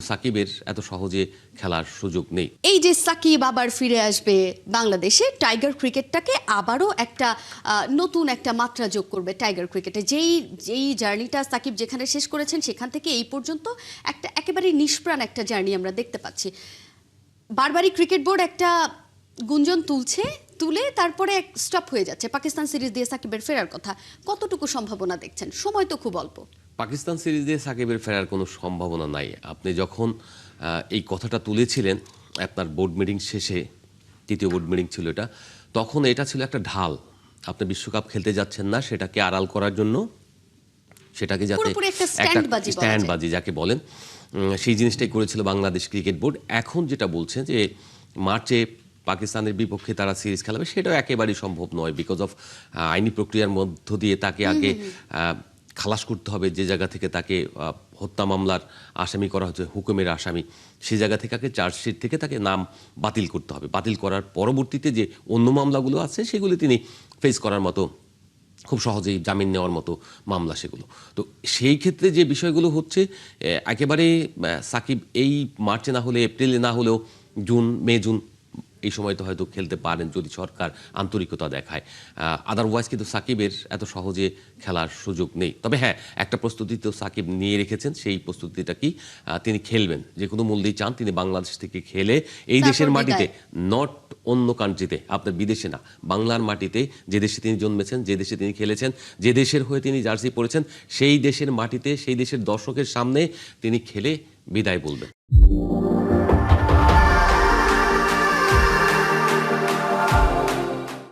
সাকিবের এত সহজে খেলার সুযোগ নেই। এই যে সাকিব আবার ফিরে আসবে বাংলাদেশে, টাইগার ক্রিকেটটাকে আবারও একটা নতুন একটা মাত্রা যোগ করবে টাইগার ক্রিকেটে। যেই জার্নিটা সাকিব যেখানে শেষ করেছেন সেখান থেকে এই পর্যন্ত একটা একেবারে নিষ্প্রাণ একটা জার্নি আমরা দেখতে পাচ্ছি। বারবারই ক্রিকেট বোর্ড একটা গুঞ্জন তুলে তারপরে স্টপ হয়ে যাচ্ছে। পাকিস্তান সিরিজ দিয়ে সাকিবের ফেরার কথা, কতটুকু সম্ভাবনা দেখছেন? সময় তো খুব অল্প। পাকিস্তান সিরিজ দিয়ে সাকিবের ফেরার কোনো সম্ভাবনা নাই। আপনি যখন এই কথাটা তুলেছিলেন আপনার বোর্ড মিটিং শেষে, তৃতীয় বোর্ড মিটিং ছিল এটা, তখন এটা ছিল একটা ঢাল। আপনি বিশ্বকাপ খেলতে যাচ্ছেন না সেটাকে আড়াল করার জন্য, সেটাকে যাতে পুরোপুরি একটা স্ট্যান্ডবাজি যাকে বলেন, সেই জিনিসটাই করেছিল বাংলাদেশ ক্রিকেট বোর্ড। এখন যেটা বলছে যে মার্চে পাকিস্তানের বিপক্ষে তারা সিরিজ খেলাবে, সেটাও একেবারেই সম্ভব নয়। বিকজ অফ আইনি প্রক্রিয়ার মধ্য দিয়ে তাকে আগে খালাস করতে হবে, যে জায়গা থেকে তাকে হত্যা মামলার আসামি করা হচ্ছে, হুকুমের আসামি, সেই জায়গা থেকে তাকে চার্জশিট থেকে তাকে নাম বাতিল করতে হবে। বাতিল করার পরবর্তীতে যে অন্য মামলাগুলো আছে সেগুলি তিনি ফেস করার মতো, খুব সহজেই জামিন নেওয়ার মতো মামলা সেগুলো। তো সেই ক্ষেত্রে যে বিষয়গুলো হচ্ছে, একেবারে সাকিব এই মার্চে না হলে এপ্রিলে না হলেও মে জুন এই সময় তো হয়তো খেলতে পারেন যদি সরকার আন্তরিকতা দেখায়। আদারওয়াইজ কিন্তু সাকিবের এত সহজে খেলার সুযোগ নেই। তবে হ্যাঁ, একটা প্রস্তুতি তো সাকিব নিয়ে রেখেছেন। সেই প্রস্তুতিটা কি, তিনি খেলবেন যে কোনো মূল্যেই চান তিনি বাংলাদেশ থেকে খেলে এই দেশের মাটিতে, নট অন্য কান্ট্রিতে, আপনার বিদেশে না, বাংলার মাটিতে, যে দেশে তিনি জন্মেছেন, যে দেশে তিনি খেলেছেন, যে দেশের হয়ে তিনি জার্সি পরেছেন, সেই দেশের মাটিতে, সেই দেশের দর্শকের সামনে তিনি খেলে বিদায় বলবেন।